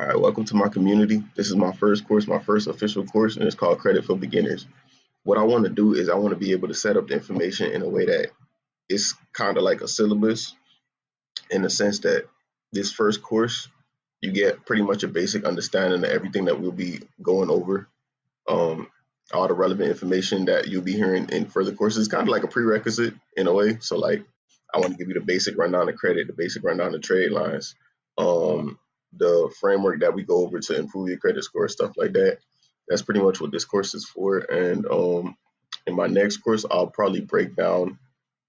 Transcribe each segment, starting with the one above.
All right, welcome to my community. This is my first course, my first official course, and it's called Credit for Beginners. What I want to do is I want to be able to set up the information in a way that it's kind of like a syllabus in the sense that this first course, you get pretty much a basic understanding of everything that we'll be going over. Um, all the relevant information that you'll be hearing in further courses, kind of like a prerequisite in a way. So, like, I want to give you the basic rundown of credit, the basic rundown of trade lines, um, the framework that we go over to improve your credit score, stuff like that. That's pretty much what this course is for. And in my next course, I'll probably break down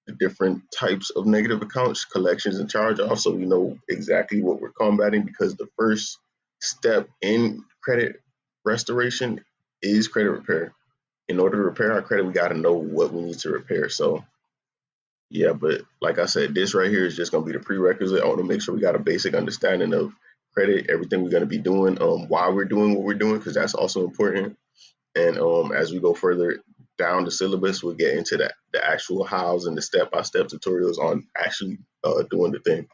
the different types of negative accounts, collections, and charge offs so we know exactly what we're combating because the first step in credit restoration is credit repair. In order to repair our credit, we got to know what we need to repair. So, yeah, but like I said, this right here is just going to be the prerequisite. I want to make sure we got a basic understanding of credit, everything we're going to be doing, why we're doing what we're doing, because that's also important. And as we go further down the syllabus, we'll get into the actual hows and the step-by-step tutorials on actually doing the thing.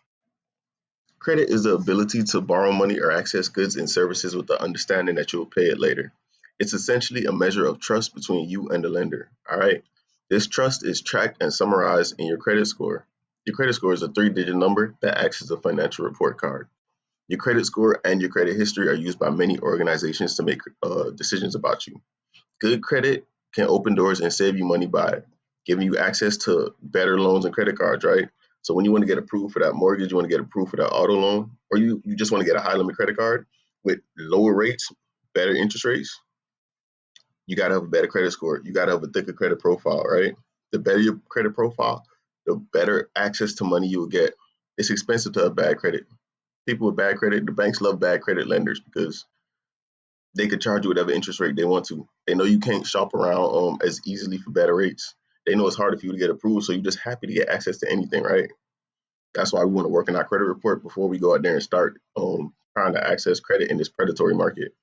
Credit is the ability to borrow money or access goods and services with the understanding that you will pay it later. It's essentially a measure of trust between you and the lender. All right. This trust is tracked and summarized in your credit score. Your credit score is a 3-digit number that acts as a financial report card. Your credit score and your credit history are used by many organizations to make decisions about you. Good credit can open doors and save you money by giving you access to better loans and credit cards, right? So when you want to get approved for that mortgage, you want to get approved for that auto loan, or you just want to get a high limit credit card with lower rates, better interest rates, you got to have a better credit score. You got to have a thicker credit profile, right? The better your credit profile, the better access to money you will get. It's expensive to have bad credit. People with bad credit, the banks love bad credit lenders because they could charge you whatever interest rate they want to. They know you can't shop around as easily for better rates. They know it's harder for you to get approved, so you're just happy to get access to anything, right? That's why we want to work in our credit report before we go out there and start trying to access credit in this predatory market.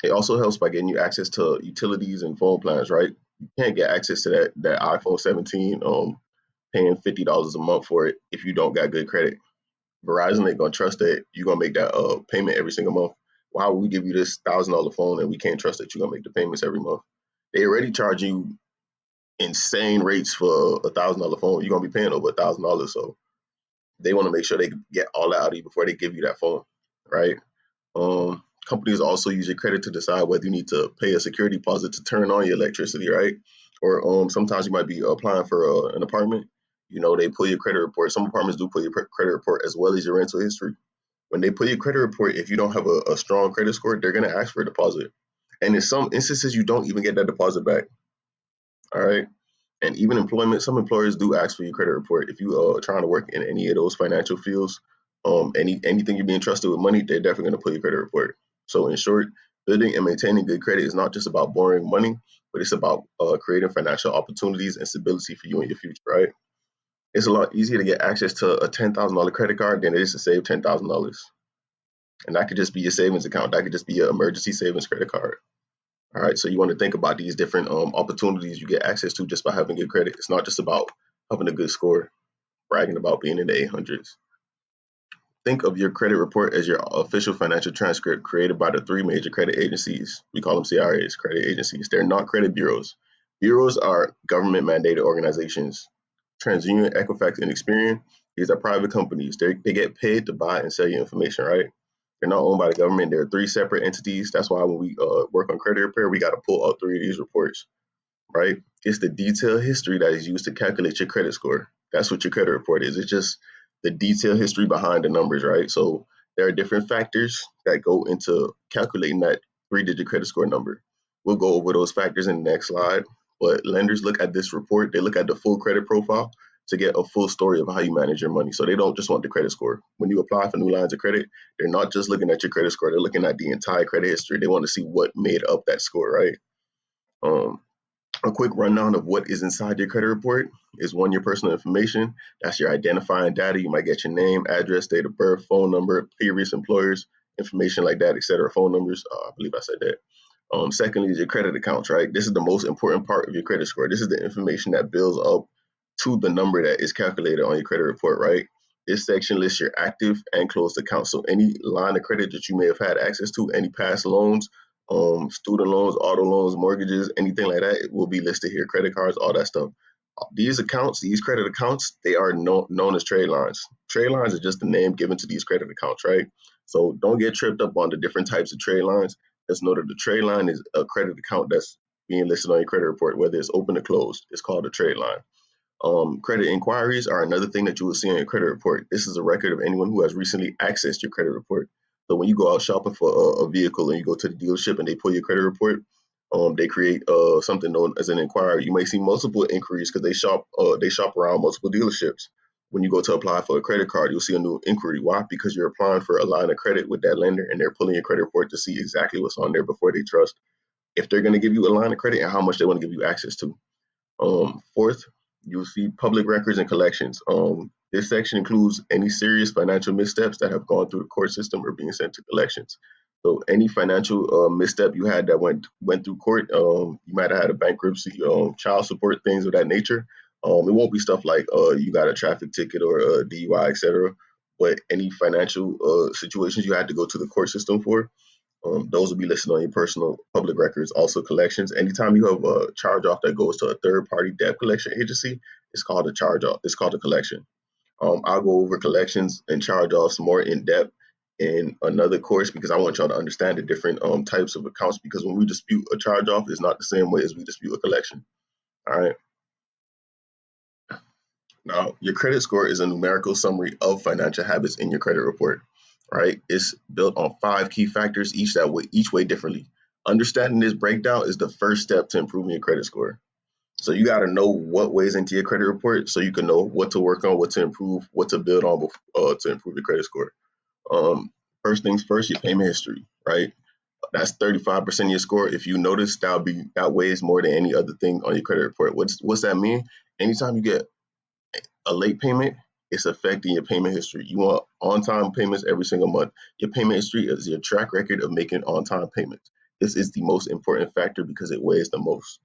It also helps by getting you access to utilities and phone plans, right? You can't get access to that iPhone 17 paying $50 a month for it if you don't got good credit. Verizon ain't gonna trust that you're gonna make that payment every single month. Why would we give you this $1,000 phone and we can't trust that you're gonna make the payments every month? They already charge you insane rates for $1,000 phone. You're gonna be paying over $1,000, so they want to make sure they get all that out of you before they give you that phone, right? Companies also use your credit to decide whether you need to pay a security deposit to turn on your electricity, right? Or sometimes you might be applying for an apartment. You know, they pull your credit report. Some apartments do pull your credit report as well as your rental history. When they pull your credit report, if you don't have a strong credit score, they're going to ask for a deposit. And in some instances, you don't even get that deposit back. All right. And even employment, some employers do ask for your credit report. If you are trying to work in any of those financial fields, anything you're being trusted with money, they're definitely going to pull your credit report. So in short, building and maintaining good credit is not just about borrowing money, but it's about creating financial opportunities and stability for you in your future, right? It's a lot easier to get access to a $10,000 credit card than it is to save $10,000. And that could just be your savings account. That could just be your emergency savings credit card. All right. So you want to think about these different opportunities you get access to just by having good credit. It's not just about having a good score, bragging about being in the 800s. Think of your credit report as your official financial transcript created by the three major credit agencies. We call them CRAs, credit agencies. They're not credit bureaus. Bureaus are government mandated organizations. TransUnion, Equifax, and Experian, these are private companies. They get paid to buy and sell your information, right? They're not owned by the government. They're three separate entities. That's why when we work on credit repair, we got to pull all three of these reports, right? It's the detailed history that is used to calculate your credit score. That's what your credit report is. It's just the detailed history behind the numbers, right? So there are different factors that go into calculating that 3-digit credit score number. We'll go over those factors in the next slide. But lenders look at this report, they look at the full credit profile to get a full story of how you manage your money. So they don't just want the credit score. When you apply for new lines of credit, they're not just looking at your credit score, they're looking at the entire credit history. They want to see what made up that score, right? Um, a quick rundown of what is inside your credit report is one, your personal information. That's your identifying data. You might get your name, address, date of birth, phone number, previous employers, information like that, etc. Phone numbers. I believe I said that. Secondly, is your credit accounts, right? This is the most important part of your credit score. This is the information that builds up to the number that is calculated on your credit report, right? This section lists your active and closed accounts. So any line of credit that you may have had access to, any past loans, student loans, auto loans, mortgages, anything like that, it will be listed here. Credit cards, all that stuff. These accounts, these credit accounts, they are known as trade lines. Trade lines is just the name given to these credit accounts, right? So don't get tripped up on the different types of trade lines. Just know that the trade line is a credit account that's being listed on your credit report, whether it's open or closed. It's called a trade line. Credit inquiries are another thing that you will see on your credit report. This is a record of anyone who has recently accessed your credit report. So when you go out shopping for a vehicle and you go to the dealership and they pull your credit report, they create something known as an inquiry. You may see multiple inquiries because they shop around multiple dealerships. When you go to apply for a credit card, you'll see a new inquiry. Why? Because you're applying for a line of credit with that lender and they're pulling your credit report to see exactly what's on there before they trust if they're going to give you a line of credit and how much they want to give you access to. Fourth, you'll see public records and collections. This section includes any serious financial missteps that have gone through the court system or being sent to collections. So any financial misstep you had that went through court, you might have had a bankruptcy, child support, things of that nature. It won't be stuff like you got a traffic ticket or a DUI, etc. But any financial situations you had to go to the court system for, those will be listed on your personal public records. Also, collections. Anytime you have a charge off that goes to a third party debt collection agency, it's called a charge off. It's called a collection. I'll go over collections and charge offs more in depth in another course because I want y'all to understand the different types of accounts. Because when we dispute a charge off, it's not the same way as we dispute a collection. All right. Now, your credit score is a numerical summary of financial habits in your credit report, right? It's built on 5 key factors, each weigh differently. Understanding this breakdown is the first step to improving your credit score. So you got to know what weighs into your credit report so you can know what to work on, what to improve, what to build on to improve your credit score. Um, First things first, your payment history, right? That's 35% of your score. If you notice, that weighs more than any other thing on your credit report. What's that mean? Anytime you get a late payment, it's affecting your payment history. You want on-time payments every single month. Your payment history is your track record of making on-time payments. This is the most important factor because it weighs the most.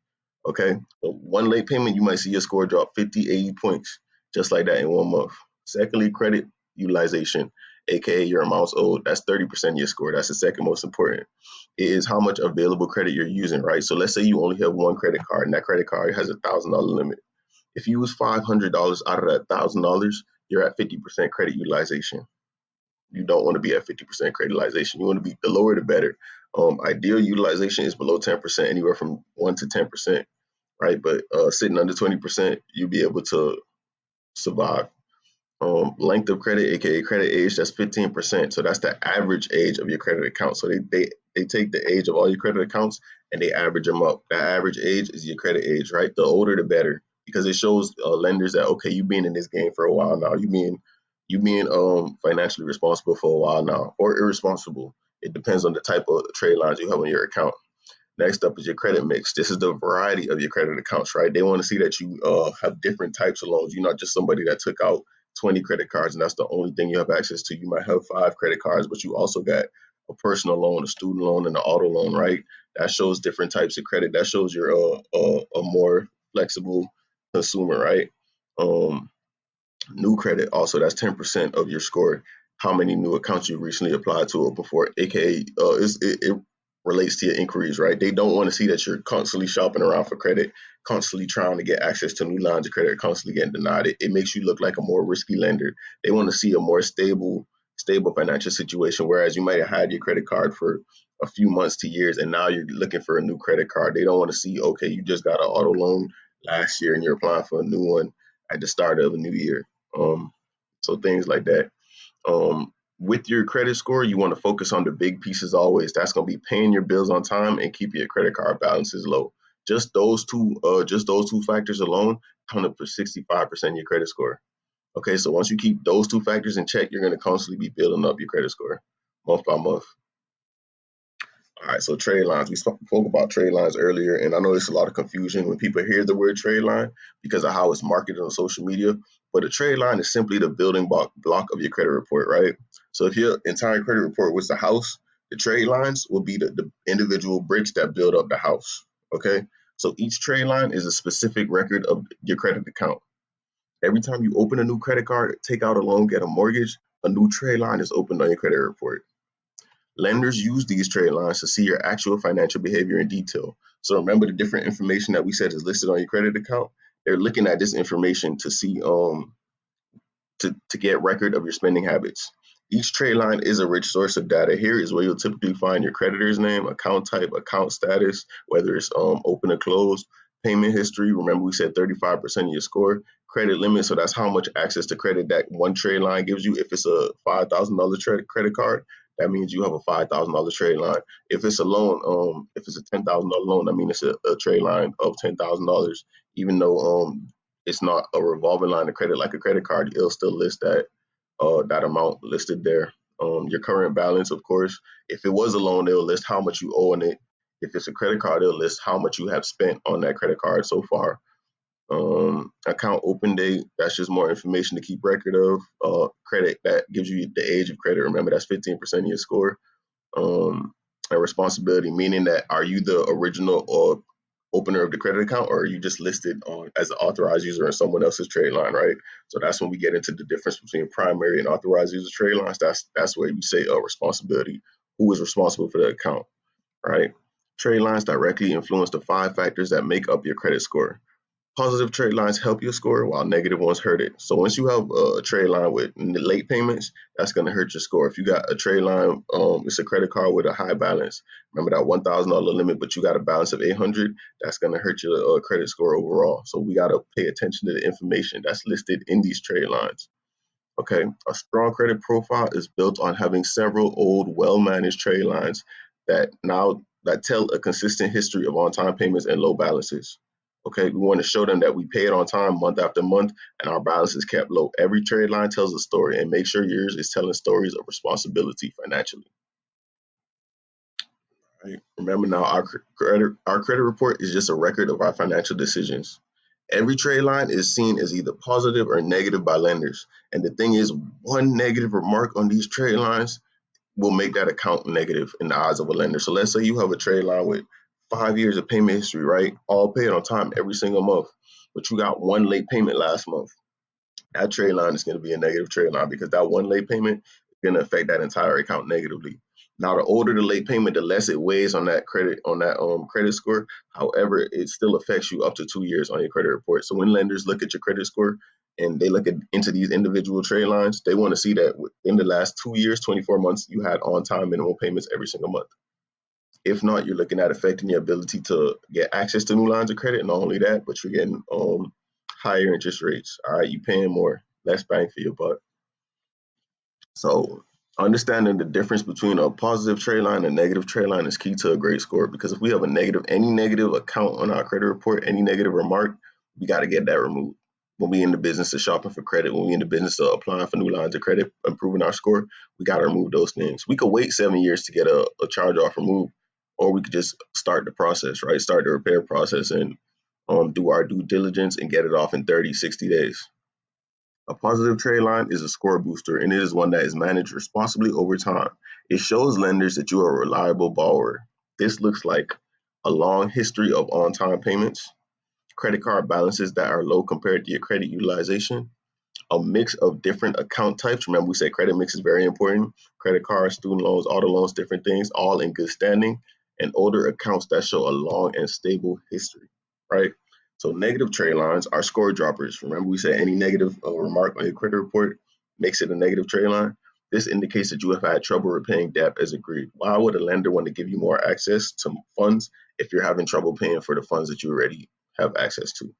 Okay, so one late payment, you might see your score drop 50, 80 points, just like that in 1 month. Secondly, credit utilization, aka your amounts owed. That's 30% of your score. That's the second most important. It is how much available credit you're using, right? So let's say you only have one credit card, and that credit card has $1,000 limit. If you use $500 out of that $1,000, you're at 50% credit utilization. You don't want to be at 50% credit utilization. You want to be the lower the better. Ideal utilization is below 10%, anywhere from 1 to 10%, right? But sitting under 20%, you'll be able to survive. Length of credit, aka credit age, that's 15%. So that's the average age of your credit account. So they take the age of all your credit accounts and they average them up. That average age is your credit age, right? The older the better, because it shows lenders that okay, you've been in this game for a while now. You being financially responsible for a while now, or irresponsible. It depends on the type of trade lines you have on your account. Next up is your credit mix. This is the variety of your credit accounts, right? They want to see that you have different types of loans. You're not just somebody that took out 20 credit cards and that's the only thing you have access to. You might have 5 credit cards, but you also got a personal loan, a student loan, and an auto loan, right? That shows different types of credit. That shows you're a more flexible consumer, right? Um, New credit, also, that's 10% of your score. How many new accounts you recently applied to or before, aka it relates to your inquiries, right? They don't want to see that you're constantly shopping around for credit, constantly trying to get access to new lines of credit, constantly getting denied. It makes you look like a more risky lender. They want to see a more stable financial situation, whereas you might have had your credit card for a few months to years and now you're looking for a new credit card. They don't want to see, okay, you just got an auto loan last year and you're applying for a new one at the start of a new year. Um, so things like that. With your credit score, you want to focus on the big pieces always. That's going to be paying your bills on time and keeping your credit card balances low. Just those two factors alone count up for 65% of your credit score. Okay, so once you keep those two factors in check, you're going to constantly be building up your credit score month by month. All right, so trade lines. We spoke about trade lines earlier, and I know there's a lot of confusion when people hear the word trade line because of how it's marketed on social media. But a trade line is simply the building block of your credit report, right? So if your entire credit report was the house, the trade lines will be the individual bricks that build up the house. Okay, so each trade line is a specific record of your credit account. Every time you open a new credit card, take out a loan, get a mortgage, a new trade line is opened on your credit report. Lenders use these trade lines to see your actual financial behavior in detail. So remember the different information that we said is listed on your credit account. They're looking at this information to see to get record of your spending habits. Each trade line is a rich source of data. Here is where you'll typically find your creditor's name, account type, account status, whether it's open or closed, payment history. Remember, we said 35% of your score, credit limit. So that's how much access to credit that one trade line gives you. If it's a $5,000 credit card, that means you have a $5,000 trade line. If it's a loan, if it's a $10,000 loan, that means it's a trade line of $10,000. Even though it's not a revolving line of credit like a credit card, it'll still list that amount listed there. Your current balance, of course. If it was a loan, it'll list how much you owe on it. If it's a credit card, it'll list how much you have spent on that credit card so far. Account open date, that's just more information to keep record of. Credit, that gives you the age of credit. Remember, that's 15% of your score. A responsibility, meaning that are you the original or opener of the credit account, or are you just listed on as an authorized user in someone else's trade line, right? So that's when we get into the difference between primary and authorized user trade lines. That's where you say a responsibility, who is responsible for the account, right? Trade lines directly influence the 5 factors that make up your credit score. Positive trade lines help your score while negative ones hurt it. So once you have a trade line with late payments, that's going to hurt your score. If you got a trade line, it's a credit card with a high balance. Remember that $1,000 limit, but you got a balance of 800. That's going to hurt your credit score overall. So we got to pay attention to the information that's listed in these trade lines. Okay, a strong credit profile is built on having several old, well-managed trade lines that tell a consistent history of on-time payments and low balances. Okay, we want to show them that we pay it on time month after month and our balance is kept low. Every trade line tells a story, and make sure yours is telling stories of responsibility financially. Right? Remember now, our credit report is just a record of our financial decisions. Every trade line is seen as either positive or negative by lenders. And the thing is, one negative remark on these trade lines will make that account negative in the eyes of a lender. So let's say you have a trade line with 5 years of payment history, right? All paid on time every single month, but you got one late payment last month. That trade line is going to be a negative trade line because that one late payment is going to affect that entire account negatively. Now, the older the late payment, the less it weighs on that credit score. However, it still affects you up to 2 years on your credit report. So when lenders look at your credit score and they look into these individual trade lines, they want to see that in the last 2 years, 24 months, you had on time minimum payments every single month. If not, you're looking at affecting your ability to get access to new lines of credit. Not only that, but you're getting higher interest rates. All right, you paying more, less bang for your buck. So understanding the difference between a positive trade line and a negative trade line is key to a great score, because if we have any negative account on our credit report, any negative remark, we got to get that removed. When we in the business of shopping for credit, when we in the business of applying for new lines of credit, improving our score, we got to remove those things. We could wait 7 years to get a charge off removed, or we could just start the process, right? Start the repair process and do our due diligence and get it off in 30, 60 days. A positive trade line is a score booster, and it is one that is managed responsibly over time. It shows lenders that you are a reliable borrower. This looks like a long history of on time payments, credit card balances that are low compared to your credit utilization, a mix of different account types. Remember, we said credit mix is very important. Credit cards, student loans, auto loans, different things, all in good standing, and older accounts that show a long and stable history, right? So negative trade lines are score droppers. Remember, we said any negative remark on your credit report makes it a negative trade line. This indicates that you have had trouble repaying debt as agreed. Why would a lender want to give you more access to funds if you're having trouble paying for the funds that you already have access to?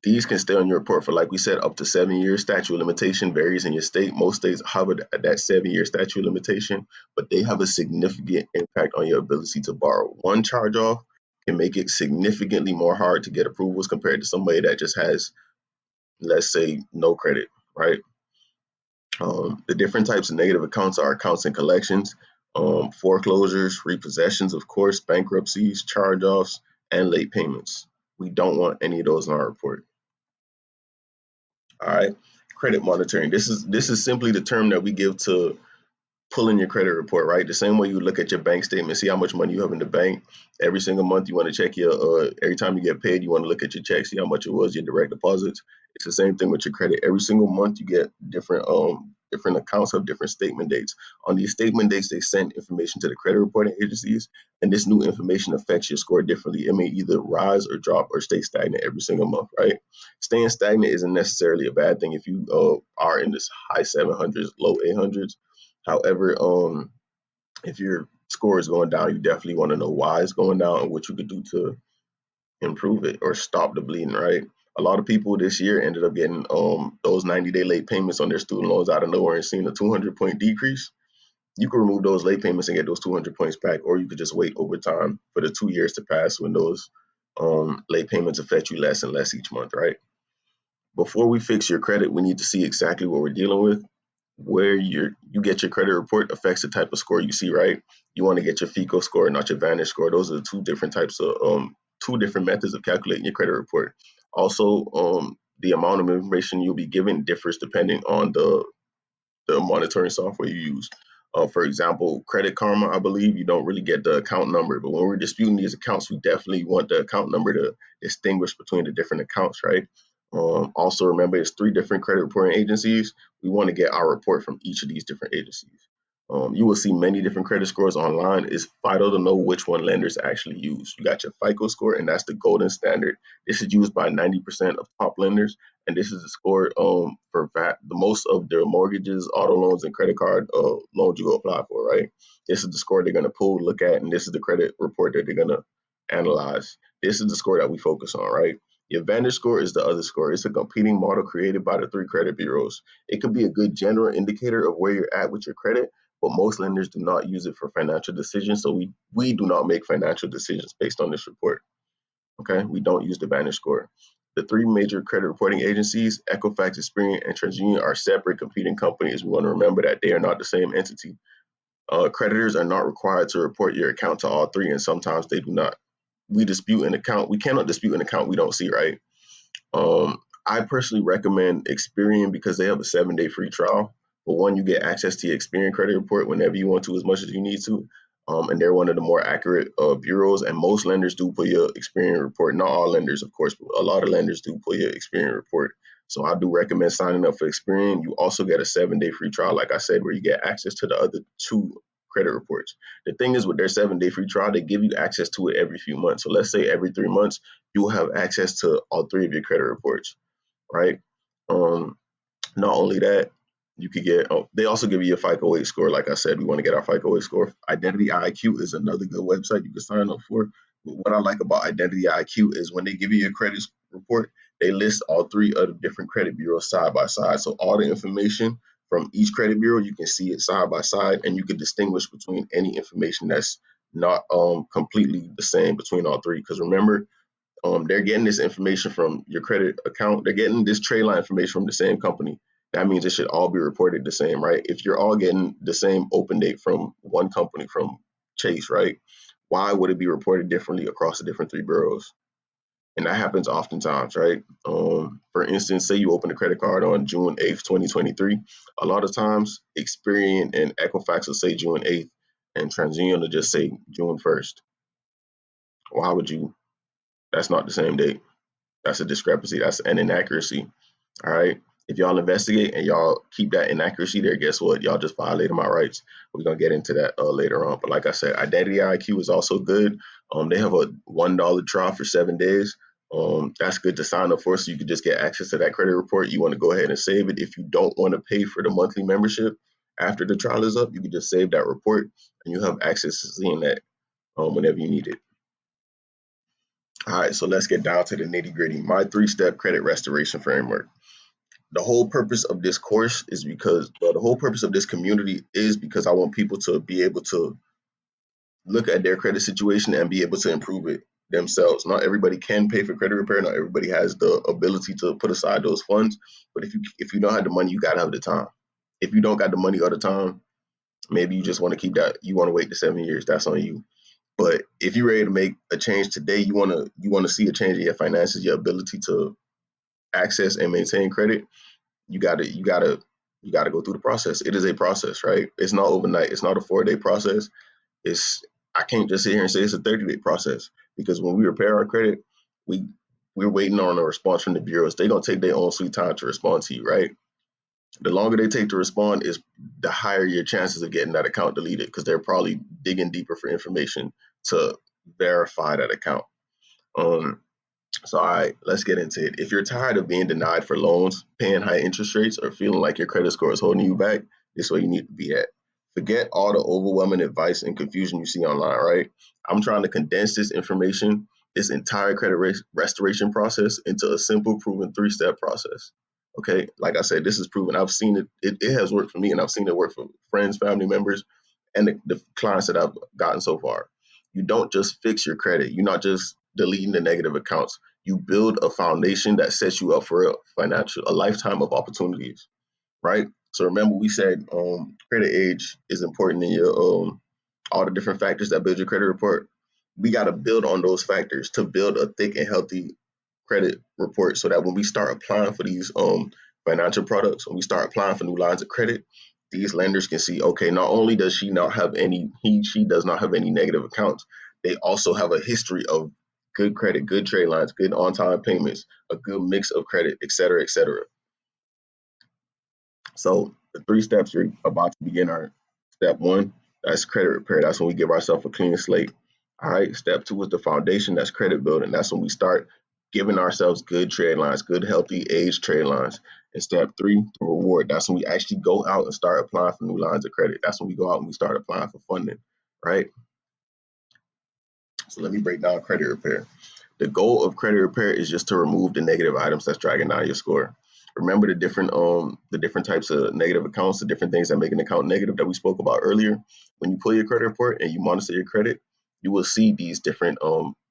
These can stay on your report for, like we said, up to 7 years. Statute of limitation varies in your state. Most states have that 7 year statute of limitation, but they have a significant impact on your ability to borrow. One charge off can make it significantly more hard to get approvals compared to somebody that just has, let's say, no credit, right? The different types of negative accounts are accounts and collections, foreclosures, repossessions, of course, bankruptcies, charge offs, and late payments. We don't want any of those in our report. All right. Credit monitoring. This is simply the term that we give to pulling your credit report, right? The same way you look at your bank statement, see how much money you have in the bank. Every single month, you want to check your, every time you get paid, you want to look at your check, see how much it was, your direct deposits. It's the same thing with your credit. Every single month, you get different accounts have different statement dates. On these statement dates, they send information to the credit reporting agencies, and this new information affects your score differently. It may either rise or drop or stay stagnant every single month, right? Staying stagnant isn't necessarily a bad thing if you are in this high 700s, low 800s. However, if your score is going down, you definitely want to know why it's going down and what you could do to improve it or stop the bleeding, right? A lot of people this year ended up getting those 90-day late payments on their student loans out of nowhere and seeing a 200-point decrease. You can remove those late payments and get those 200 points back, or you could just wait over time for the 2 years to pass when those late payments affect you less and less each month, right? Before we fix your credit, we need to see exactly what we're dealing with. Where you get your credit report affects the type of score you see, right? You want to get your FICO score, not your Vantage score. Those are the two different methods of calculating your credit report. Also, the amount of information you'll be given differs depending on the monitoring software you use. For example, Credit Karma, I believe you don't really get the account number, but when we're disputing these accounts, we definitely want the account number to distinguish between the different accounts, right? Also, remember, it's three different credit reporting agencies. We want to get our report from each of these different agencies. You will see many different credit scores online. It's vital to know which one lenders actually use. You got your FICO score, and that's the golden standard. This is used by 90% of top lenders, and this is the score for the most of their mortgages, auto loans, and credit card loans you go apply for, right? This is the score they're going to pull, look at, and this is the credit report that they're going to analyze. This is the score that we focus on, right? Your Vantage score is the other score. It's a competing model created by the three credit bureaus. It could be a good general indicator of where you're at with your credit, but most lenders do not use it for financial decisions. So we do not make financial decisions based on this report. Okay, we don't use the Vantage score. The three major credit reporting agencies, Equifax, Experian, and TransUnion, are separate competing companies. We want to remember that they are not the same entity. Creditors are not required to report your account to all three, and sometimes they do not. We dispute an account. We cannot dispute an account we don't see, right? I personally recommend Experian because they have a 7-day free trial. But one, you get access to your Experian credit report whenever you want to, as much as you need to. And they're one of the more accurate bureaus. And most lenders do pull your Experian report. Not all lenders, of course, but a lot of lenders do pull your Experian report. So I do recommend signing up for Experian. You also get a 7-day free trial, like I said, where you get access to the other two credit reports. The thing is, with their 7-day free trial, they give you access to it every few months. So let's say every 3 months, you will have access to all three of your credit reports, right? Um, Not only that, you could get. Oh, they also give you a FICO weight score. Like I said, we want to get our FICO weight score. Identity IQ is another good website you can sign up for. But what I like about Identity IQ is when they give you your credit report, they list all three of the different credit bureaus side by side. So all the information from each credit bureau, you can see it side by side, and you can distinguish between any information that's not completely the same between all three. Because remember, they're getting this information from your credit account. They're getting this trade line information from the same company. That means it should all be reported the same, right? If you're all getting the same open date from one company, from Chase, right? Why would it be reported differently across the different three bureaus? And that happens oftentimes, right? For instance, say you open a credit card on June 8th, 2023. A lot of times, Experian and Equifax will say June 8th, and TransUnion will just say June 1st. Why would you? That's not the same date. That's a discrepancy. That's an inaccuracy. All right. If y'all investigate and y'all keep that inaccuracy there, guess what? Y'all just violated my rights. We're gonna get into that later on. But like I said, Identity IQ is also good. They have a $1 trial for 7 days. That's good to sign up for, so you can just get access to that credit report. You want to go ahead and save it. If you don't want to pay for the monthly membership after the trial is up, you can just save that report and you have access to seeing that whenever you need it. All right, so let's get down to the nitty gritty. My 3-step credit restoration framework. The whole purpose of this course is because, well, the whole purpose of this community is because I want people to be able to look at their credit situation and be able to improve it themselves. Not everybody can pay for credit repair. Not everybody has the ability to put aside those funds. But if you don't have the money, you gotta have the time. If you don't got the money or the time, maybe you just want to keep that. You want to wait the 7 years. That's on you. But if you're ready to make a change today, you wanna see a change in your finances, your ability to access and maintain credit. You gotta You got to go through the process. It is a process, right? It's not overnight. It's not a 4-day process. It's I can't just sit here and say it's a 30-day process, because when we repair our credit, we we're waiting on a response from the bureaus. They're gonna take their own sweet time to respond to you, right? The longer they take to respond is the higher your chances of getting that account deleted, because they're probably digging deeper for information to verify that account. Um, so, all right, let's get into it. If you're tired of being denied for loans, paying high interest rates, or feeling like your credit score is holding you back, this is where you need to be at. Forget all the overwhelming advice and confusion you see online, right? I'm trying to condense this information, this entire credit restoration process, into a simple, proven 3-step process. Okay, like I said, this is proven. I've seen it. It has worked for me, and I've seen it work for friends, family members, and the clients that I've gotten so far. You don't just fix your credit. You're not just deleting the negative accounts. You build a foundation that sets you up for a lifetime of opportunities, right? So remember, we said credit age is important in your all the different factors that build your credit report. We got to build on those factors to build a thick and healthy credit report, so that when we start applying for these financial products, when we start applying for new lines of credit, these lenders can see, okay, not only does she not have any, she does not have any negative accounts, they also have a history of good credit, good trade lines, good on time payments, a good mix of credit, et cetera, et cetera. So the 3 steps you're about to begin are: step one, that's credit repair. That's when we give ourselves a clean slate. All right. Step two is the foundation. That's credit building. That's when we start giving ourselves good trade lines, good healthy age trade lines. And step three, the reward. That's when we actually go out and start applying for new lines of credit. That's when we go out and we start applying for funding. Right. So let me break down credit repair. The goal of credit repair is just to remove the negative items that's dragging down your score. Remember the different types of negative accounts, the different things that make an account negative that we spoke about earlier. When you pull your credit report and you monitor your credit, you will see these different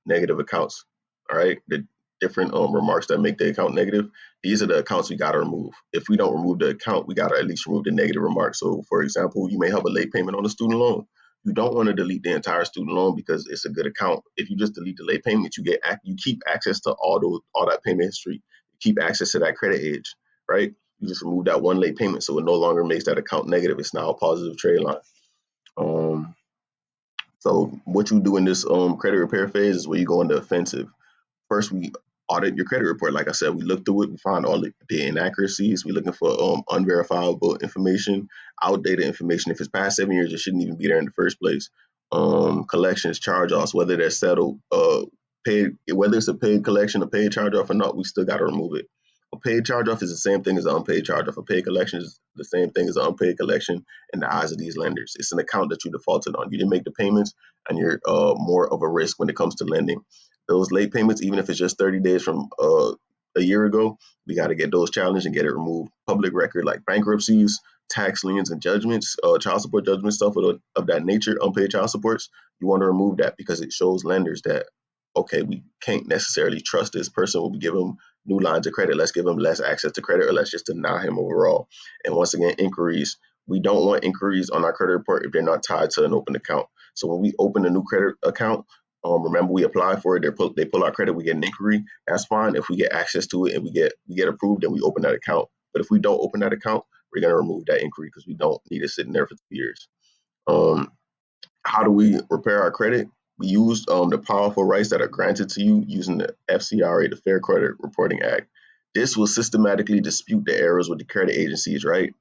negative accounts. All right, the different remarks that make the account negative. These are the accounts we got to remove. If we don't remove the account, we got to at least remove the negative remarks. So, for example, you may have a late payment on a student loan. You don't want to delete the entire student loan because it's a good account. If you just delete the late payments, you keep access to all that payment history. You keep access to that credit edge, right? You just remove that one late payment, so it no longer makes that account negative. It's now a positive trade line. Um, so what you do in this credit repair phase is where you go into offensive. First, we audit your credit report. Like I said, we look through it, we find all the inaccuracies. We're looking for unverifiable information, outdated information. If it's past 7 years, it shouldn't even be there in the first place. Collections, charge-offs, whether they're settled, paid, whether it's a paid collection, a paid charge-off or not, we still got to remove it. A paid charge-off is the same thing as an unpaid charge-off. A paid collection is the same thing as an unpaid collection in the eyes of these lenders. It's an account that you defaulted on. You didn't make the payments, and you're more of a risk when it comes to lending. Those late payments, even if it's just 30 days from a year ago, we got to get those challenged and get it removed. Public record like bankruptcies, tax liens and judgments, child support judgment stuff of that nature, unpaid child supports, you want to remove that because it shows lenders that, okay, we can't necessarily trust this person. We'll give them new lines of credit. Let's give them less access to credit, or let's just deny him overall. And once again, inquiries. We don't want inquiries on our credit report if they're not tied to an open account. So when we open a new credit account, remember, we apply for it. They pull our credit. We get an inquiry. That's fine if we get access to it and we get approved and we open that account. But if we don't open that account, we're gonna remove that inquiry because we don't need it sitting there for 2 years. Um, how do we repair our credit? We use the powerful rights that are granted to you using the FCRA, the Fair Credit Reporting Act. This will systematically dispute the errors with the credit agencies, right?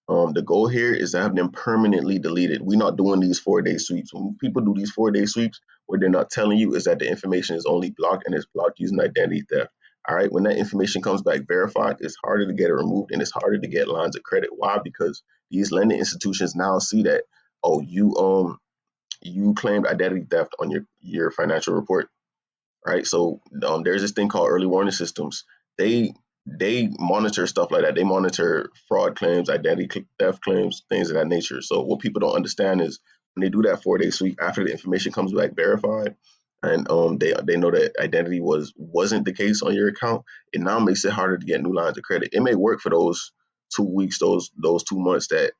The goal here is to have them permanently deleted. We're not doing these 4-day sweeps. When people do these 4-day sweeps, what they're not telling you is that the information is only blocked and it's blocked using identity theft. All right, when that information comes back verified, it's harder to get it removed and it's harder to get lines of credit. Why? Because these lending institutions now see that, oh, you claimed identity theft on your financial report, right? So there's this thing called early warning systems. They they monitor stuff like that. They monitor fraud claims, identity theft claims, things of that nature. So what people don't understand is when they do that 4-day sweep after the information comes back verified, and they know that identity wasn't the case on your account, it now makes it harder to get new lines of credit. It may work for those 2 weeks, those 2 months that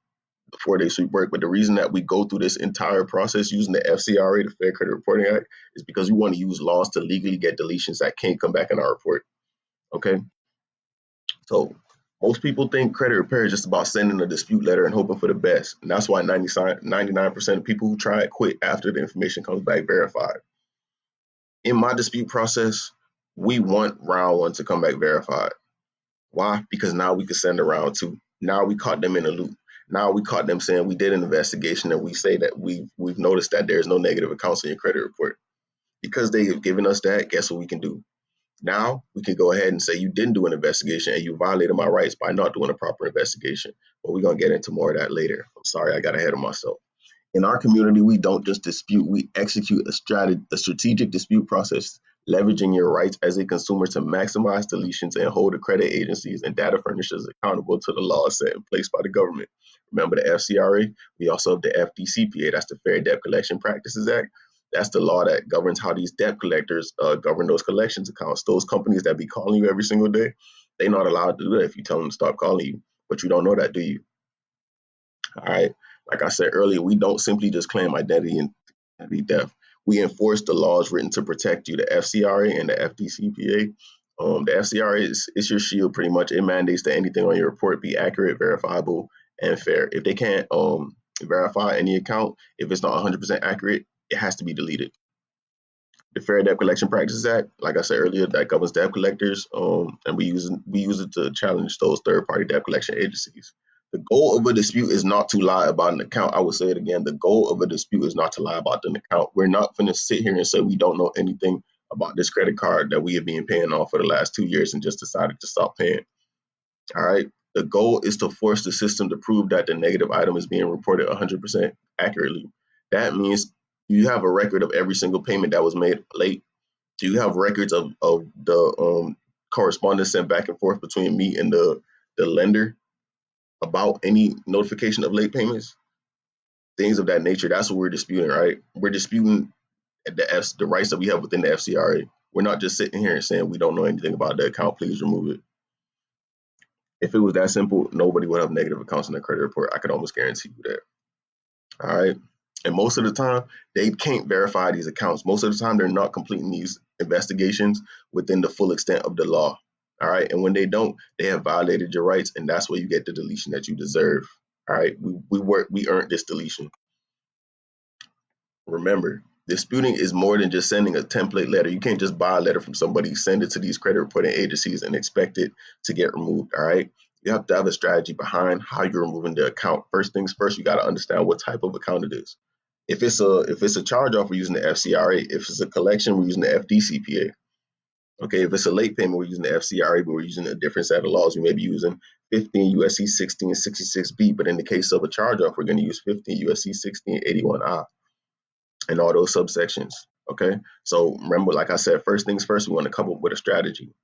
the 4-day sweep work. But the reason that we go through this entire process using the FCRA, the Fair Credit Reporting Act, is because we want to use laws to legally get deletions that can't come back in our report. Okay. So Most people think credit repair is just about sending a dispute letter and hoping for the best. And that's why 99% of people who try it quit after the information comes back verified. In my dispute process, we want round one to come back verified. Why? Because now we can send a round two. Now we caught them in a loop. Now we caught them saying we did an investigation and we say that we've noticed that there's no negative accounts in your credit report. Because they've given us that, guess what we can do? Now we can go ahead and say you didn't do an investigation and you violated my rights by not doing a proper investigation. But we're gonna get into more of that later. I'm sorry, I got ahead of myself. In our community, we don't just dispute, we execute a strategic dispute process, leveraging your rights as a consumer to maximize deletions and hold the credit agencies and data furnishers accountable to the laws set in place by the government. Remember the FCRA? We also have the FDCPA, that's the Fair Debt Collection Practices Act. That's the law that governs how these debt collectors govern those collections accounts. Those companies that be calling you every single day, they're not allowed to do that if you tell them to stop calling you. But you don't know that, do you? All right. Like I said earlier, we don't simply just claim identity and identity theft. We enforce the laws written to protect you, the FCRA and the FDCPA. The FCRA is your shield pretty much. It mandates that anything on your report be accurate, verifiable, and fair. If they can't verify any account, if it's not 100% accurate, it has to be deleted. The Fair Debt Collection Practices Act, like I said earlier, that governs debt collectors, and we use it to challenge those third party debt collection agencies. The goal of a dispute is not to lie about an account. I will say it again. The goal of a dispute is not to lie about an account. We're not going to sit here and say we don't know anything about this credit card that we have been paying off for the last 2 years and just decided to stop paying. All right. The goal is to force the system to prove that the negative item is being reported 100% accurately. That means you have a record of every single payment that was made late. Do you have records of the correspondence sent back and forth between me and the lender about any notification of late payments? Things of that nature. That's what we're disputing, right? We're disputing the rights that we have within the FCRA. We're not just sitting here and saying we don't know anything about the account. Please remove it. If it was that simple, nobody would have negative accounts in their credit report. I could almost guarantee you that. All right. And most of the time, they can't verify these accounts. Most of the time, they're not completing these investigations within the full extent of the law. All right. And when they don't, they have violated your rights. And that's where you get the deletion that you deserve. All right. We earned this deletion. Remember, disputing is more than just sending a template letter. You can't just buy a letter from somebody, send it to these credit reporting agencies, and expect it to get removed. All right. You have to have a strategy behind how you're removing the account. First things first, you got to understand what type of account it is. If it's a charge off, we're using the FCRA. If it's a collection, we're using the FDCPA. Okay, if it's a late payment, we're using the FCRA, but we're using a different set of laws. We may be using 15 USC 1666B, but in the case of a charge off, we're going to use 15 USC 1681I and all those subsections. Okay, so remember, like I said, first things first, we want to come up with a strategy.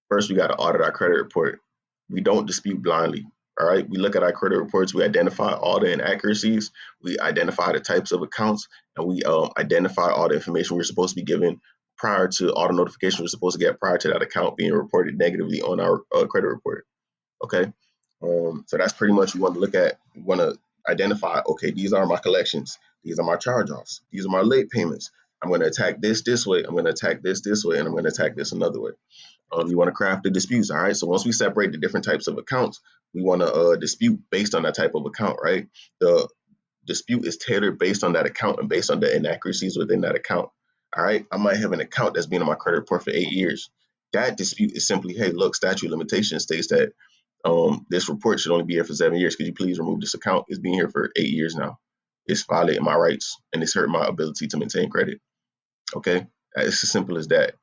First, we got to audit our credit report. We don't dispute blindly. All right. We look at our credit reports. We identify all the inaccuracies. We identify the types of accounts, and we identify all the information we're supposed to be given prior to all the notifications we're supposed to get prior to that account being reported negatively on our credit report. Okay. So that's pretty much we want to look at. We want to identify. Okay, these are my collections. These are my charge-offs. These are my late payments. I'm going to attack this way. I'm going to attack this way, and I'm going to attack this another way. You want to craft the disputes, all right? So once we separate the different types of accounts, we want to dispute based on that type of account, right? The dispute is tailored based on that account and based on the inaccuracies within that account, all right? I might have an account that's been on my credit report for 8 years. That dispute is simply, hey, look, statute of limitation states that this report should only be here for 7 years. Could you please remove this account? It's been here for 8 years now. It's violating my rights and it's hurting my ability to maintain credit. Okay, it's as simple as that.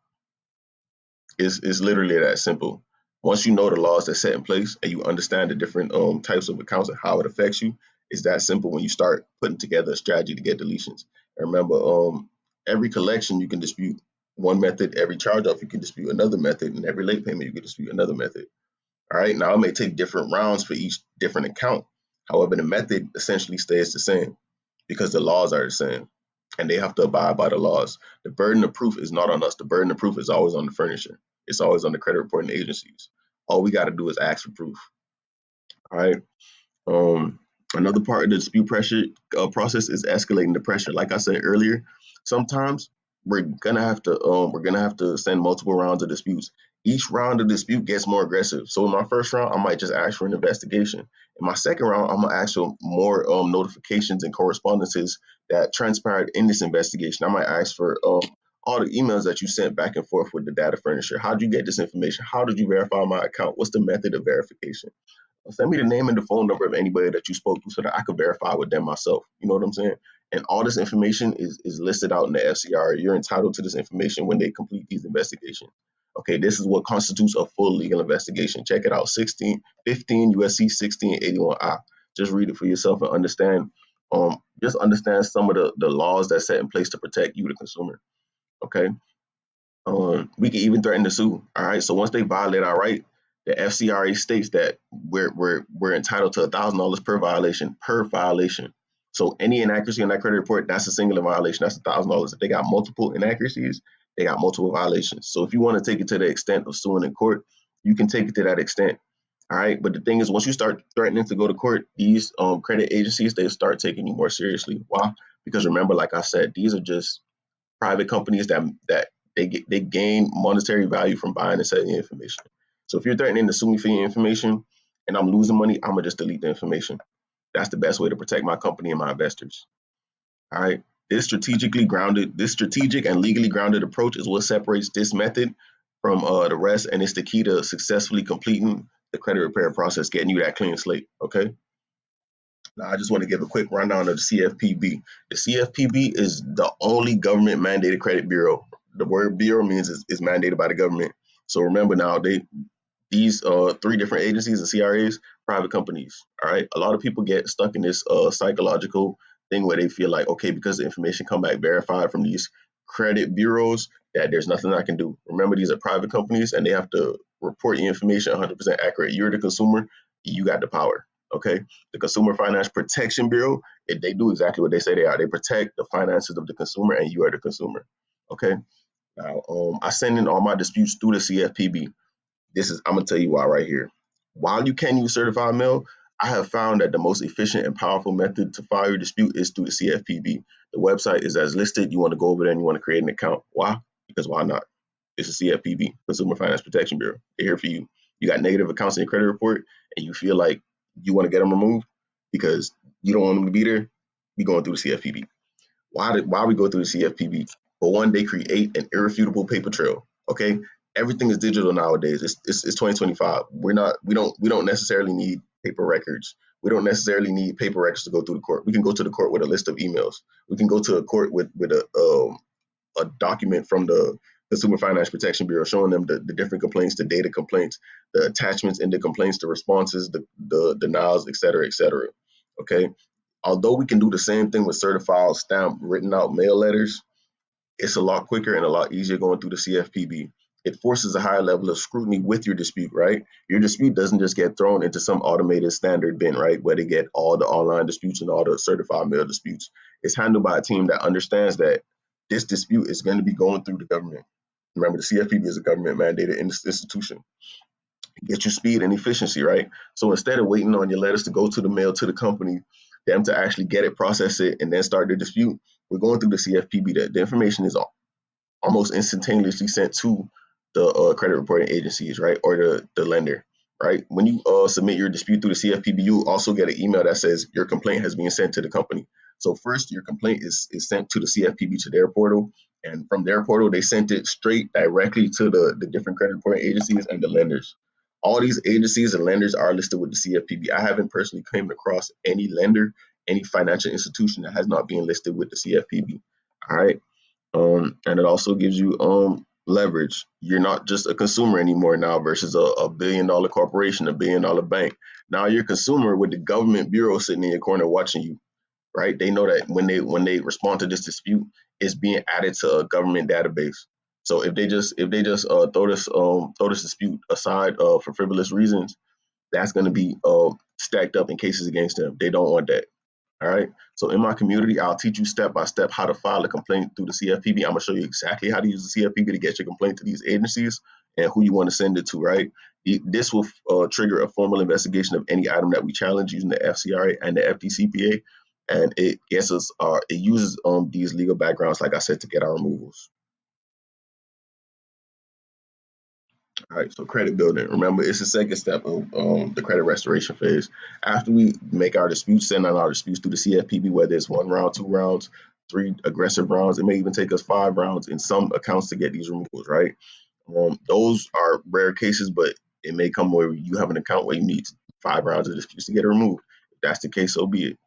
It's literally that simple. Once you know the laws that's set in place and you understand the different types of accounts and how it affects you, it's that simple when you start putting together a strategy to get deletions. And remember, every collection you can dispute one method, every charge off you can dispute another method, and every late payment you can dispute another method. All right. Now it may take different rounds for each different account. However, the method essentially stays the same because the laws are the same and they have to abide by the laws. The burden of proof is not on us. The burden of proof is always on the furnisher. It's always on the credit reporting agencies. All we got to do is ask for proof. All right. Um, Another part of the dispute pressure process is escalating the pressure. Like I said earlier, sometimes we're gonna have to send multiple rounds of disputes. Each round of dispute gets more aggressive. So in my first round, I might just ask for an investigation. In my second round, I'm gonna ask for more notifications and correspondences that transpired in this investigation. I might ask for all the emails that you sent back and forth with the data furnisher. How did you get this information? How did you verify my account? What's the method of verification? Send me the name and the phone number of anybody that you spoke to so that I could verify with them myself. You know what I'm saying? And all this information is listed out in the FCRA. You're entitled to this information when they complete these investigations. Okay, this is what constitutes a full legal investigation. Check it out, 15 USC 1681I. Just read it for yourself and understand. Just understand some of the laws that's set in place to protect you, the consumer. Okay, we can even threaten to sue. All right. So once they violate our right, the FCRA states that we're entitled to $1,000 per violation So any inaccuracy on that credit report, that's a singular violation. That's $1,000. If they got multiple inaccuracies, they got multiple violations. So if you want to take it to the extent of suing in court, you can take it to that extent. All right. But the thing is, once you start threatening to go to court, these credit agencies, they start taking you more seriously. Why? Because remember, like I said, these are just private companies that they gain monetary value from buying and selling information. So if you're threatening to sue me for your information and I'm losing money, I'm gonna just delete the information. That's the best way to protect my company and my investors. All right. This strategic and legally grounded approach is what separates this method from the rest, and it's the key to successfully completing the credit repair process, getting you that clean slate. Okay. Now, I just want to give a quick rundown of the CFPB. The CFPB is the only government mandated credit bureau. The word bureau means is mandated by the government. So remember now, these three different agencies and CRAs, private companies. All right. A lot of people get stuck in this psychological thing where they feel like, okay, because the information come back verified from these credit bureaus, that there's nothing I can do. Remember, these are private companies and they have to report your information 100% accurate. You're the consumer, you got the power. Okay. The Consumer Finance Protection Bureau, they do exactly what they say they are. They protect the finances of the consumer, and you are the consumer. Okay. Now, I send in all my disputes through the CFPB. I'm gonna tell you why right here. While you can use certified mail, I have found that the most efficient and powerful method to file your dispute is through the CFPB. The website is as listed. You want to go over there and you want to create an account. Why? Because why not? It's the CFPB, Consumer Finance Protection Bureau. They're here for you. You got negative accounts in your credit report, and you feel like you want to get them removed because you don't want them to be there. We going through the CFPB. Why we go through the CFPB? For one, they create an irrefutable paper trail. Okay, everything is digital nowadays. It's 2025. We don't necessarily need paper records. We don't necessarily need paper records to go through the court. We can go to the court with a list of emails. We can go to a court with a document from the Consumer Finance Protection Bureau showing them the different complaints, the data complaints, the attachments in the complaints, the responses, the denials, et cetera, et cetera. Okay. Although we can do the same thing with certified, stamped, written out mail letters, it's a lot quicker and a lot easier going through the CFPB. It forces a higher level of scrutiny with your dispute, right? Your dispute doesn't just get thrown into some automated standard bin, right? Where they get all the online disputes and all the certified mail disputes. It's handled by a team that understands that this dispute is going to be going through the government. Remember, the CFPB is a government mandated institution. Get you speed and efficiency, right? So instead of waiting on your letters to go to the mail to the company, them to actually get it, process it, and then start the dispute, we're going through the CFPB. The information is almost instantaneously sent to the credit reporting agencies, right, or the lender, right? When you submit your dispute through the CFPB, you also get an email that says your complaint has been sent to the company. So first, your complaint is sent to the CFPB to their portal, and from their portal, they sent it straight directly to the different credit reporting agencies and the lenders. All these agencies and lenders are listed with the CFPB. I haven't personally came across any lender, any financial institution that has not been listed with the CFPB. All right. And it also gives you leverage. You're not just a consumer anymore now versus a $1 billion corporation, $1 billion bank. Now you're a consumer with the government bureau sitting in your corner watching you, right? They know that when they respond to this dispute, it's being added to a government database. So if they just throw this dispute aside for frivolous reasons, that's going to be stacked up in cases against them. They don't want that. All right. So in my community, I'll teach you step by step how to file a complaint through the CFPB. I'm gonna show you exactly how to use the CFPB to get your complaint to these agencies and who you want to send it to. Right. This will trigger a formal investigation of any item that we challenge using the FCRA and the FDCPA, and it uses these legal backgrounds, like I said, to get our removals. All right, so credit building. Remember, it's the second step of the credit restoration phase. After we make our disputes, send out our disputes through the CFPB, whether it's 1 round, 2 rounds, 3 aggressive rounds, it may even take us 5 rounds in some accounts to get these removals, right? Those are rare cases, but it may come where you have an account where you need 5 rounds of disputes to get it removed. If that's the case, so be it.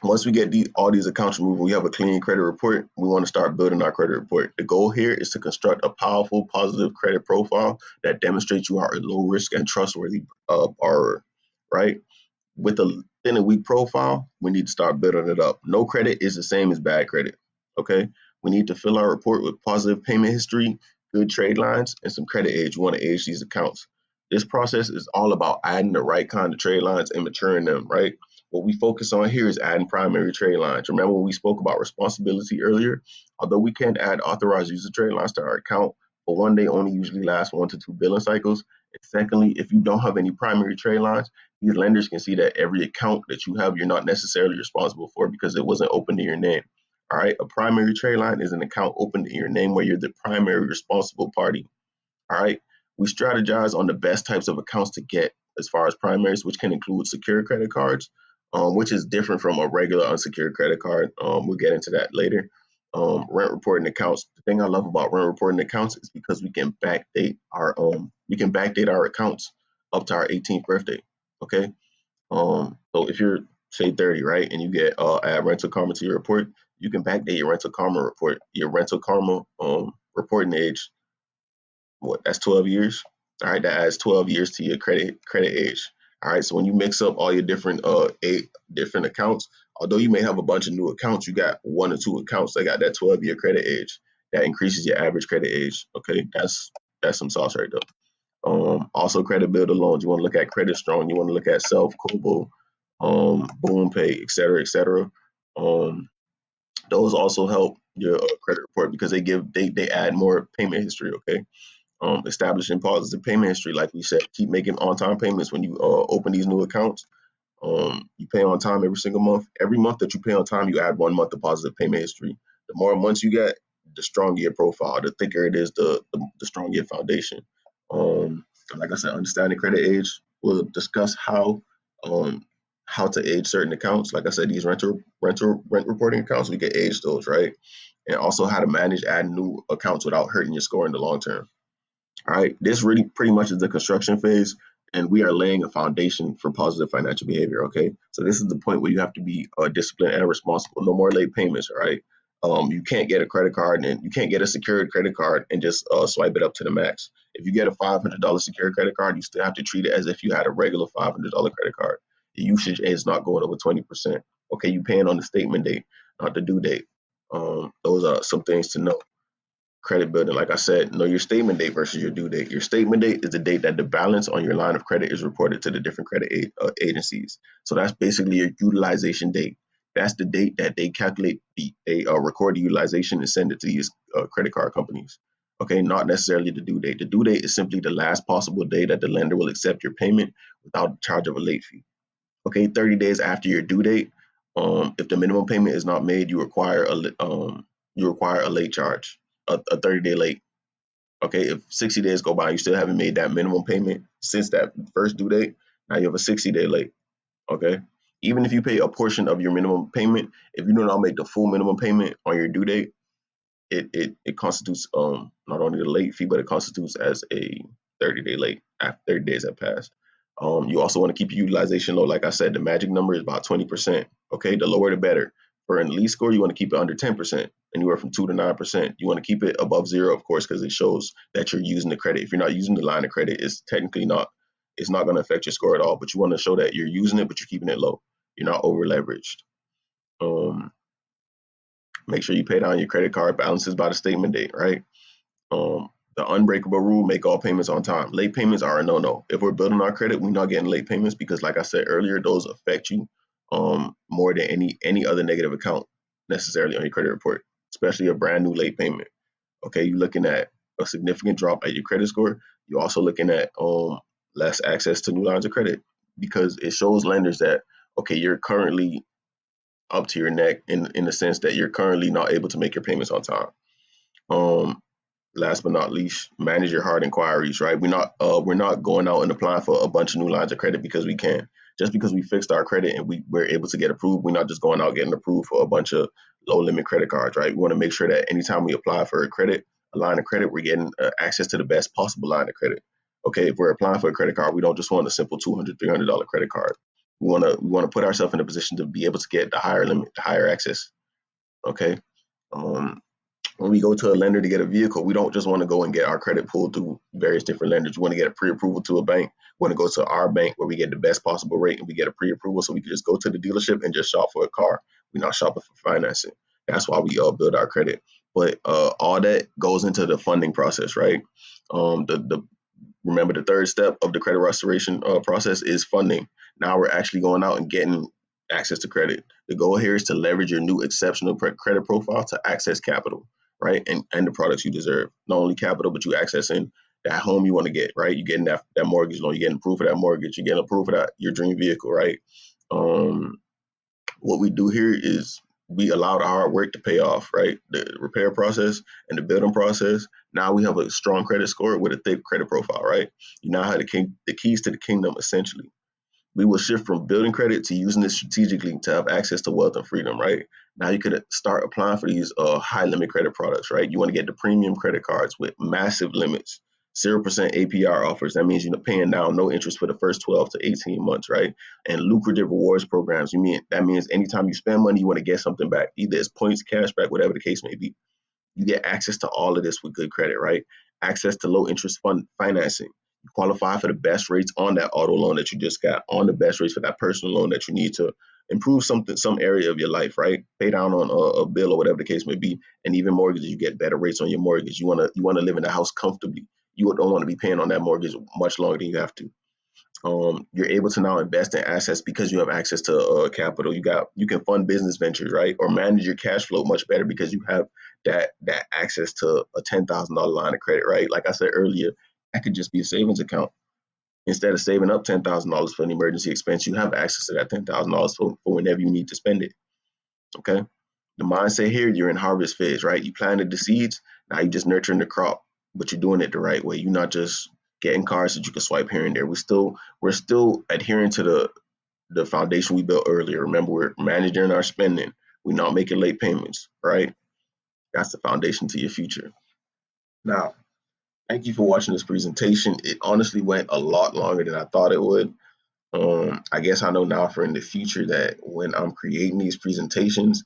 Once we get all these accounts removed, we have a clean credit report. We want to start building our credit report. The goal here is to construct a powerful, positive credit profile that demonstrates you are a low risk and trustworthy borrower, right? With a thin and weak profile, we need to start building it up. No credit is the same as bad credit. Okay. We need to fill our report with positive payment history, good trade lines, and some credit age. We want to age these accounts. This process is all about adding the right kind of trade lines and maturing them, right? What we focus on here is adding primary trade lines. Remember when we spoke about responsibility earlier? Although we can add authorized user trade lines to our account, but one day only usually lasts 1 to 2 billing cycles. And secondly, if you don't have any primary trade lines, these lenders can see that every account that you have, you're not necessarily responsible for because it wasn't open to your name. All right. A primary trade line is an account open to your name where you're the primary responsible party. All right. We strategize on the best types of accounts to get as far as primaries, which can include secured credit cards, which is different from a regular unsecured credit card. We'll get into that later. Rent reporting accounts. The thing I love about rent reporting accounts is because we can backdate our accounts up to our 18th birthday. Okay. So if you're say 30, right, and you get add rental karma to your report, you can backdate your rental karma report, your rental karma reporting age. What, that's 12 years. All right, that adds 12 years to your credit age. All right, so when you mix up all your different 8 different accounts, although you may have a bunch of new accounts, you got 1 or 2 accounts that got that 12-year credit age. That increases your average credit age. Okay, that's some sauce right there. Also credit builder loans. You want to look at Credit Strong. You want to look at Self, Kobo, Boom Pay, et cetera, et cetera. Um, those also help your credit report because they add more payment history. Okay. Establishing positive payment history, like we said, keep making on time payments when you open these new accounts. You pay on time every single month. Every month that you pay on time, you add 1 month of positive payment history. The more months you get, the stronger your profile. The thicker it is, the stronger your foundation. Like I said, understanding credit age. We'll discuss um, how to age certain accounts. Like I said, these rent reporting accounts, we can age those, right? And also how to manage adding new accounts without hurting your score in the long term. All right, this really pretty much is the construction phase, and we are laying a foundation for positive financial behavior. Okay, so this is the point where you have to be disciplined and responsible. No more late payments. All right, you can't get a credit card and you can't get a secured credit card and just swipe it up to the max. If you get a $500 secured credit card, you still have to treat it as if you had a regular $500 credit card. The usage is not going over 20%. Okay, you paying on the statement date, not the due date. Those are some things to know. Credit building, like I said, know your statement date versus your due date. Your statement date is the date that the balance on your line of credit is reported to the different agencies. So that's basically your utilization date. That's the date that they calculate they record the utilization and send it to these credit card companies. Okay, not necessarily the due date. The due date is simply the last possible day that the lender will accept your payment without the charge of a late fee. Okay, 30 days after your due date, if the minimum payment is not made, you require a late charge, a 30-day late. Okay, if 60 days go by, you still haven't made that minimum payment since that first due date, now you have a 60-day late. Okay, even if you pay a portion of your minimum payment, if you do not make the full minimum payment on your due date, it constitutes not only the late fee, but it constitutes as a 30-day late after 30 days have passed. You also want to keep your utilization low. Like I said, the magic number is about 20%. Okay, the lower the better. For an elite score, you want to keep it under 10%, anywhere from 2 to 9%. You want to keep it above zero, of course, because it shows that you're using the credit. If you're not using the line of credit, it's not going to affect your score at all. But you want to show that you're using it, but you're keeping it low. You're not over leveraged. Um, Make sure you pay down your credit card balances by the statement date, right? The unbreakable rule: make all payments on time. Late payments are a no-no. If we're building our credit, we're not getting late payments because, like I said earlier, those affect you more than any other negative account necessarily on your credit report, especially a brand new late payment. Okay, you're looking at a significant drop at your credit score. You're also looking at less access to new lines of credit because it shows lenders that okay, you're currently up to your neck in the sense that you're currently not able to make your payments on time. Um, Last but not least, manage your hard inquiries, right? We're not going out and applying for a bunch of new lines of credit because we can. Just because we fixed our credit and we're able to get approved, we're not just going out getting approved for a bunch of low limit credit cards, right? We want to make sure that anytime we apply for a line of credit, we're getting access to the best possible line of credit. Okay, if we're applying for a credit card, we don't just want a simple $200, $300 credit card. We want to put ourselves in a position to be able to get the higher limit, the higher access. Okay. Um, when we go to a lender to get a vehicle, we don't just want to go and get our credit pulled through various different lenders. We want to get a pre-approval to a bank. We want to go to our bank where we get the best possible rate and we get a pre-approval so we can just go to the dealership and just shop for a car. We're not shopping for financing. That's why we build our credit. But all that goes into the funding process, right? The Remember, the third step of the credit restoration process is funding. Now we're actually going out and getting access to credit. The goal here is to leverage your new exceptional credit profile to access capital, right? And the products you deserve. Not only capital, but you accessing that home you want to get, right? You're getting that mortgage loan, you're getting proof of that mortgage, you're getting proof of that your dream vehicle, right? Um, what we do here is we allow the hard work to pay off, right? The repair process and the building process. Now we have a strong credit score with a thick credit profile, right? You now have the keys to the kingdom, essentially. We will shift from building credit to using it strategically to have access to wealth and freedom, right? Now you could start applying for these high limit credit products, right? You want to get the premium credit cards with massive limits, 0% APR offers. That means you're paying down no interest for the first 12 to 18 months, right? And lucrative rewards programs. That means anytime you spend money, you want to get something back. Either it's points, cash back, whatever the case may be. You get access to all of this with good credit, right? Access to low interest fund financing. You qualify for the best rates on that auto loan that you just got, on the best rates for that personal loan that you need to improve some area of your life, right? Pay down on a bill or whatever the case may be, and even mortgages, you get better rates on your mortgage. You wanna live in the house comfortably. You don't want to be paying on that mortgage much longer than you have to. You're able to now invest in assets because you have access to capital. You can fund business ventures, right, or manage your cash flow much better because you have that access to a $10,000 line of credit, right? Like I said earlier, that could just be a savings account. Instead of saving up $10,000 for an emergency expense, you have access to that $10,000 for whenever you need to spend it. Okay. The mindset here, you're in harvest phase, right? You planted the seeds, now you're just nurturing the crop, but you're doing it the right way. You're not just getting cards that you can swipe here and there. We're still adhering to the foundation we built earlier. Remember, we're managing our spending. We're not making late payments, right? That's the foundation to your future. Now, thank you for watching this presentation. It honestly went a lot longer than I thought it would. I guess I know now for in the future that when I'm creating these presentations,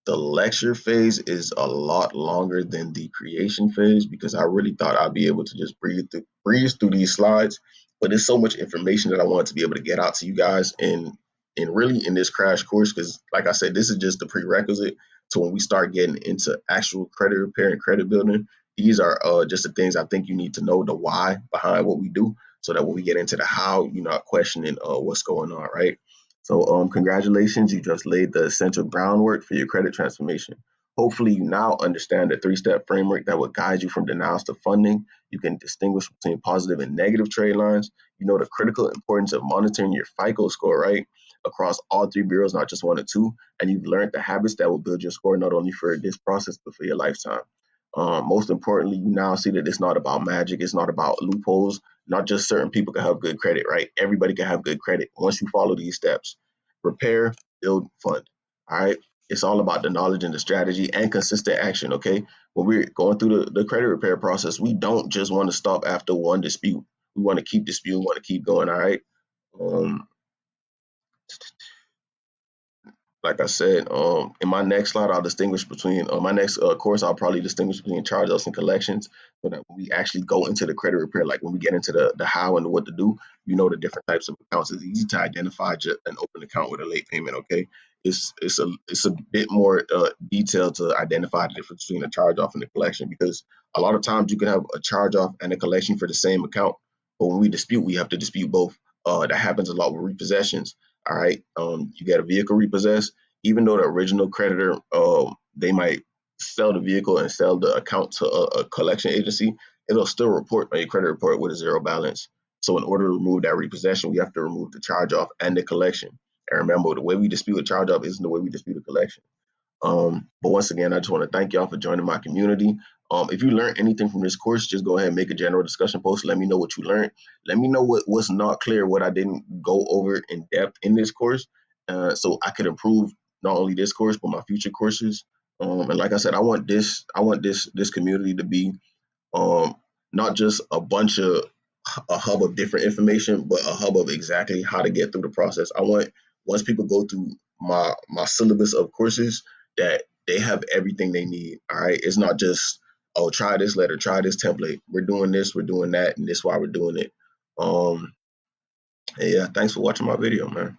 the lecture phase is a lot longer than the creation phase because I really thought I'd be able to just breeze through these slides, but there's so much information that I wanted to be able to get out to you guys and really in this crash course because, like I said, this is just the prerequisite to when we start getting into actual credit repair and credit building. These are just the things I think you need to know, the why behind what we do, so that when we get into the how, you're not questioning what's going on, right? So, congratulations, you just laid the essential groundwork for your credit transformation. Hopefully, you now understand the three-step framework that will guide you from denials to funding. You can distinguish between positive and negative trade lines. You know the critical importance of monitoring your FICO score, right? Across all three bureaus, not just one or two. And you've learned the habits that will build your score not only for this process, but for your lifetime. Most importantly, you now see that it's not about magic, it's not about loopholes. Not just certain people can have good credit, right? Everybody can have good credit once you follow these steps. Repair, build, fund. All right. It's all about the knowledge and the strategy and consistent action. Okay. When we're going through the credit repair process, we don't just want to stop after one dispute. We want to keep disputing, want to keep going. All right. Um, like I said, in my next slide, I'll distinguish between my next course. I'll probably distinguish between charge-offs and collections, so that when we actually go into the credit repair, like when we get into the how and the what to do, you know the different types of accounts. It's easy to identify just an open account with a late payment. Okay, it's a bit more detailed to identify the difference between a charge-off and a collection because a lot of times you can have a charge-off and a collection for the same account, but when we dispute, we have to dispute both. That happens a lot with repossessions. All right, you get a vehicle repossessed, even though the original creditor, they might sell the vehicle and sell the account to a collection agency, it'll still report on your credit report with a zero balance. So in order to remove that repossession, we have to remove the charge off and the collection. And remember, the way we dispute a charge off isn't the way we dispute a collection. But once again, I just want to thank y'all for joining my community. If you learned anything from this course, just go ahead and make a general discussion post. Let me know what you learned. Let me know what's not clear, what I didn't go over in depth in this course, so I could improve not only this course but my future courses. And like I said, I want this community to be um, not just a hub of different information, but a hub of exactly how to get through the process. I want once people go through my syllabus of courses that they have everything they need. All right, it's not just oh try this letter, try this template. We're doing this, we're doing that, and this is why we're doing it. And yeah, thanks for watching my video, man.